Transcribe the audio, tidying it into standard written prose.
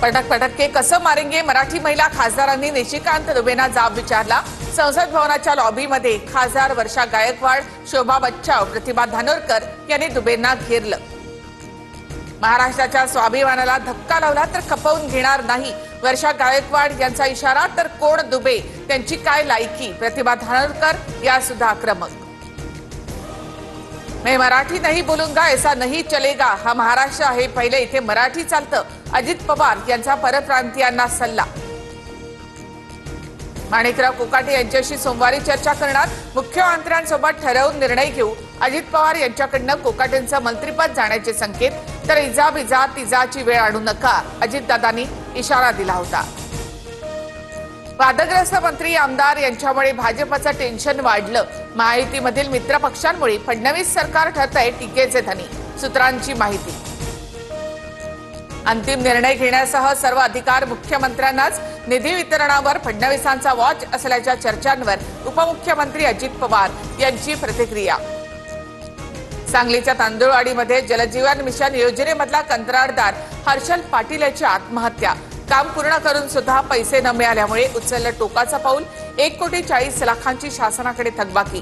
पटक पटक के कसं मारेंगे मराठी महिला खासदारांनी निशिकांत दुबेंना जाब विचारला। संसद भवनाच्या लॉबीमध्ये खासदार वर्षा गायकवाड, शोभा बच्चाव, प्रतिभा धानोरकर यांनी दुबेंना घेरलं। महाराष्ट्राच्या स्वाभिमानाला धक्का लावला तर खपवून घेणार नाही, वर्षा गायकवाड यांचा इशारा। तर कोण दुबे, त्यांची काय लायकी, प्रतिभा धानोरकर या सुद्धा आक्रमक। मैं मराठी नहीं बोलूंगा ऐसा नहीं चलेगा, हा महाराष्ट्र आहे, पहिले इथे मराठी चालतं, अजित पवार यांचा परप्रांतीयांना सल्ला। माणिकराव कोकाटे यांच्याशी सोमवारी चर्चा करणार, मुख्यमंत्र्यांसोबत ठरवून निर्णय घेऊ, अजित पवार यांच्याकडनं कोकाटेंचं मंत्रिपद जाण्याचे संकेत। तर इजा बिजा तिजाची वेळ आणू नका, अजितदादांनी इशारा दिला होता। वादग्रस्त मंत्री आमदार यांच्यामुळे भाजपचं टेन्शन वाढलं, महायुतीमधील मित्र पक्षांमुळे फडणवीस सरकार ठरतंय टीकेचे धनी, सूत्रांची माहिती। अंतिम निर्णय घेण्यासह सर्व अधिकार मुख्यमंत्र्यांनाच, निधी वितरणावर फडणवीसांचा वॉच असल्याच्या चर्चांवर उपमुख्यमंत्री अजित पवार यांची प्रतिक्रिया। सांगलीच्या तांदुळवाडीमध्ये जलजीवन मिशन योजनेमधला कंत्राटदार हर्षल पाटील याची आत्महत्या, काम पूर्ण करून सुद्धा पैसे न मिळाल्यामुळे उचललं टोकाचं पाऊल, 1,40,00,000 शासनाकडे थकबाकी।